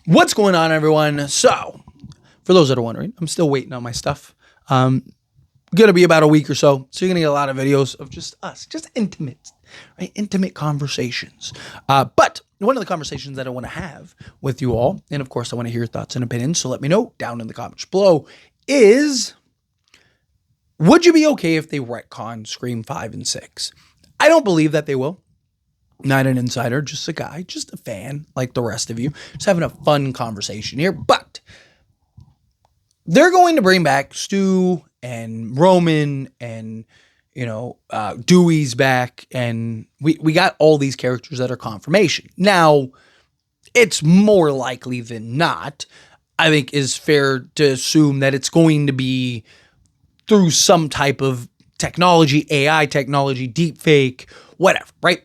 What's going on, everyone? So, for those that are wondering, I'm still waiting on my stuff. Gonna be about a week or so you're gonna get a lot of videos of just us, just intimate, right? Intimate conversations. But one of the conversations that I want to have with you all, and of course, I want to hear your thoughts and opinions. So let me know down in the comments below. Is would you be okay if they retcon Scream 5 and 6? I don't believe that they will. Not an insider, just a guy, just a fan like the rest of you. Just having a fun conversation here. But they're going to bring back Stu and Roman and, Dewey's back. And we got all these characters that are confirmation. Now, it's more likely than not, I think is fair to assume that it's going to be through some type of technology, AI technology, deep fake, whatever, right?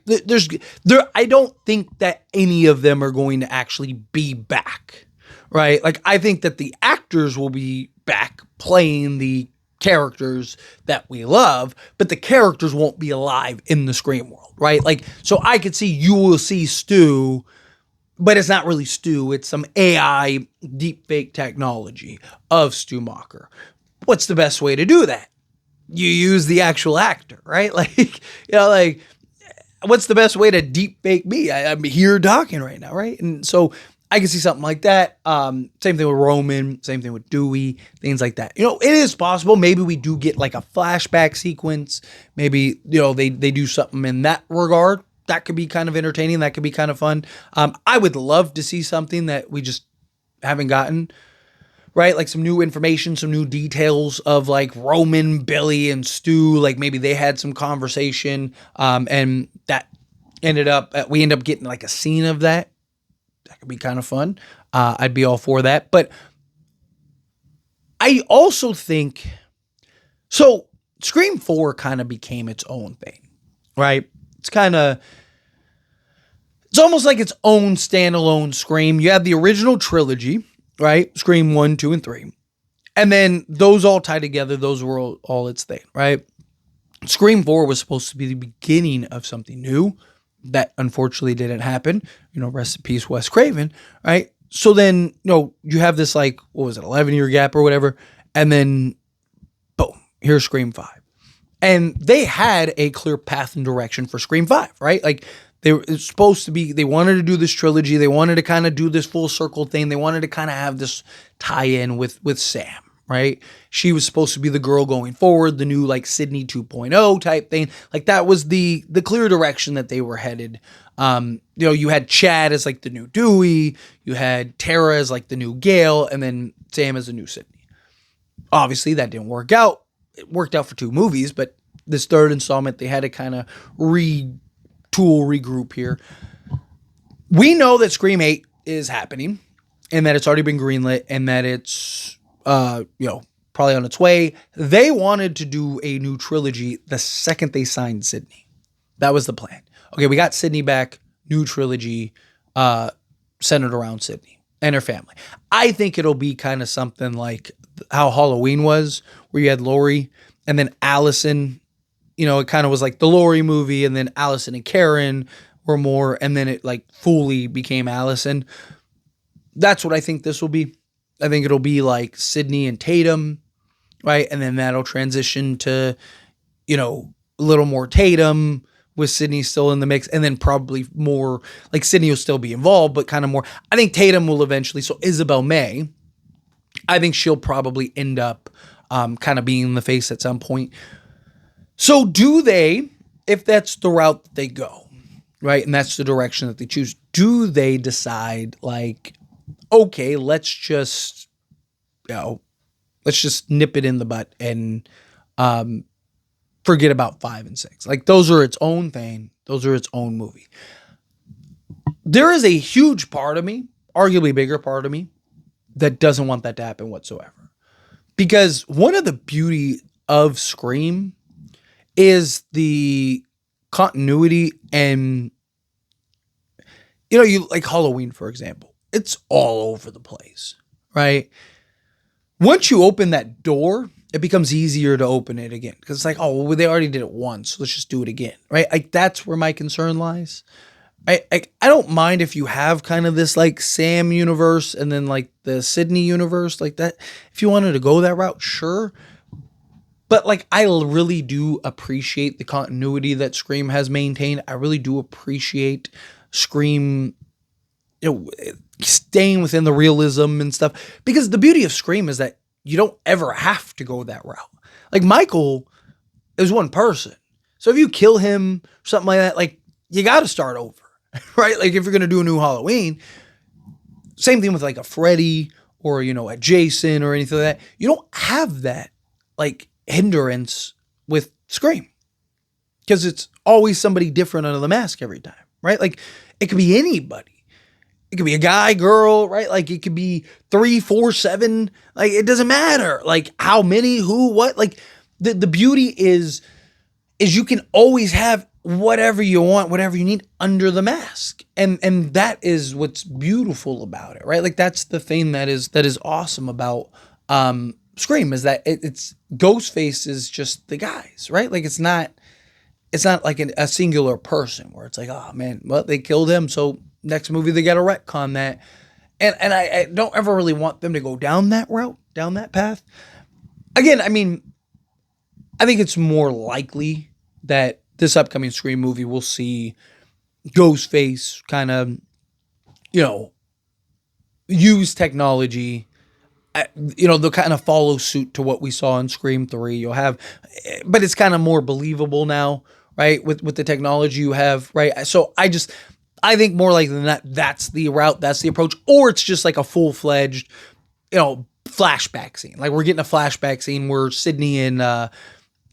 I don't think that any of them are going to actually be back, right? Like, I think that the actors will be back playing the characters that we love, but the characters won't be alive in the Scream world, right? Like, so I could see you will see Stu, but it's not really Stu. It's some AI deep fake technology of Stu Macher. What's the best way to do that? You use the actual actor, right? Like, what's the best way to deep fake me? I'm here talking right now, right? And so I can see something like that. Same thing with Roman, same thing with Dewey, things like that. It is possible. Maybe we do get like a flashback sequence. Maybe, they do something in that regard. That could be kind of entertaining. That could be kind of fun. I would love to see something that we just haven't gotten, right? Like some new information, some new details of like Roman, Billy, and Stu. Like maybe they had some conversation, and that we end up getting like a scene of that. That could be kind of fun. I'd be all for that. But I also think, so Scream 4 kind of became its own thing, right? It's almost like its own standalone Scream. You have the original trilogy, right? Scream 1, 2, and 3. And then those all tie together. Those were all its thing, right? Scream 4 was supposed to be the beginning of something new. That unfortunately didn't happen. Rest in peace, Wes Craven, right? So then, you have this 11-year gap or whatever. And then, boom, here's Scream 5. And they had a clear path and direction for Scream 5, right? Like, it's supposed to be, they wanted to do this trilogy. They wanted to kind of do this full circle thing. They wanted to kind of have this tie-in with Sam, right? She was supposed to be the girl going forward, the new Sydney 2.0 type thing. Like, that was the clear direction that they were headed. You had Chad as the new Dewey. You had Tara as the new Gale, and then Sam as the new Sydney. Obviously, that didn't work out. It worked out for 2 movies, but this third installment, they had to kind of regroup here. We know that Scream 8 is happening and that it's already been greenlit and that it's probably on its way. They wanted to do a new trilogy the second they signed Sydney. That was the plan. Okay, we got Sydney back, new trilogy centered around Sydney and her family. I think it'll be kind of something like how Halloween was, where you had Laurie and then Allison. It kind of was like the Laurie movie, and then Allison and Karen were more, and then it fully became Allison. That's what I think this will be. I think it'll be like Sydney and Tatum, right? And then that'll transition to, a little more Tatum with Sydney still in the mix, and then probably more Sydney will still be involved, but kind of more. I think Tatum will eventually. So Isabel May, I think she'll probably end up kind of being the face at some point. So do they, if that's the route that they go, right, and that's the direction that they choose, do they decide okay, let's just nip it in the butt and forget about 5 and 6? Those are its own thing. Those are its own movie. There is a huge part of me, arguably bigger part of me, that doesn't want that to happen whatsoever. Because one of the beauty of Scream is the continuity, and you Halloween, for example, it's all over the place, right? Once you open that door, it becomes easier to open it again, because it's they already did it once, so let's just do it again, right? That's where my concern lies, I don't mind if you have kind of this like Sam universe and then like the Sydney universe like that. If you wanted to go that route, sure. But like I really do appreciate the continuity that Scream has maintained. I really do appreciate Scream, you know, staying within the realism and stuff. Because the beauty of Scream is that you don't ever have to go that route. Like Michael is one person. So if you kill him, something like that, like you got to start over, right? Like if you're going to do a new Halloween, same thing with like a Freddy or, you know, a Jason or anything like that. You don't have that like hindrance with Scream because it's always somebody different under the mask every time, right? Like it could be anybody. It could be a guy, girl, right? Like it could be 3, 4, 7. Like it doesn't matter. Like how many, who, what. Like the beauty is you can always have whatever you want, whatever you need under the mask. And that is what's beautiful about it, right? Like that's the thing that is awesome about Scream is that it's Ghostface is just the guys, right? Like it's not like a singular person where it's like, oh man, well, they killed him, so next movie they got to retcon that. And I don't ever really want them to go down that route, down that path. Again, I mean, I think it's more likely that this upcoming Scream movie will see Ghostface kind of, you know, use technology. You know, they'll kind of follow suit to what we saw in Scream 3. You'll have, but it's kind of more believable now, right? With the technology you have, right? So I think more likely than that, that's the route, that's the approach, or it's just like a full-fledged, you know, flashback scene. Like we're getting a flashback scene where Sydney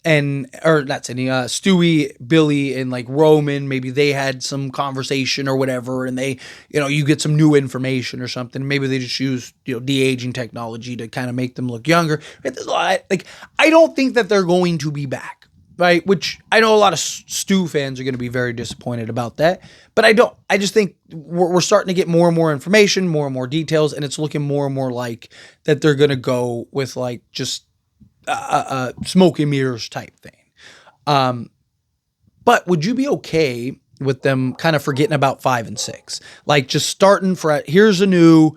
Stewie, Billy, and like Roman, maybe they had some conversation or whatever, and they, you know, you get some new information or something. Maybe they just use, you know, de-aging technology to kind of make them look younger. There's a lot, like, I don't think that they're going to be back, right? Which I know a lot of Stu fans are going to be very disappointed about that, but I just think we're starting to get more and more information, more and more details, and it's looking more and more like that they're going to go with like just smoke and mirrors type thing. But would you be okay with them kind of forgetting about 5 and 6? Like just starting here's a new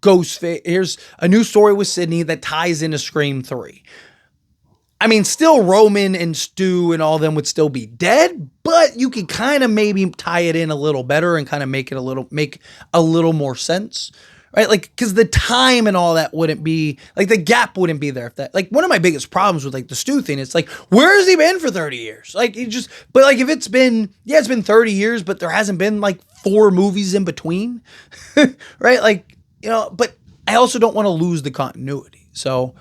Ghostface, here's a new story with Sydney that ties into Scream 3. I mean, still Roman and Stu and all of them would still be dead, but you could kind of maybe tie it in a little better and kind of make a little more sense. Right? Like, cause the time and all that wouldn't be, like the gap wouldn't be there if that, like one of my biggest problems with like the Stu thing, it's like, where has he been for 30 years? Like but like if it's been 30 years, but there hasn't been like 4 movies in between, right? Like, you know, but I also don't want to lose the continuity. So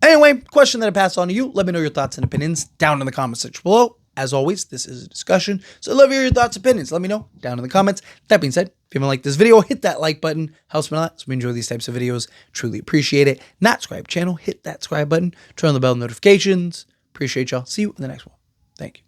anyway, question that I pass on to you. Let me know your thoughts and opinions down in the comment section below. As always, this is a discussion, so I'd love to hear your thoughts and opinions. Let me know down in the comments. That being said, if you haven't liked this video, hit that like button. Helps me a lot, so we enjoy these types of videos. Truly appreciate it. Not subscribe channel, hit that subscribe button. Turn on the bell notifications. Appreciate y'all. See you in the next one. Thank you.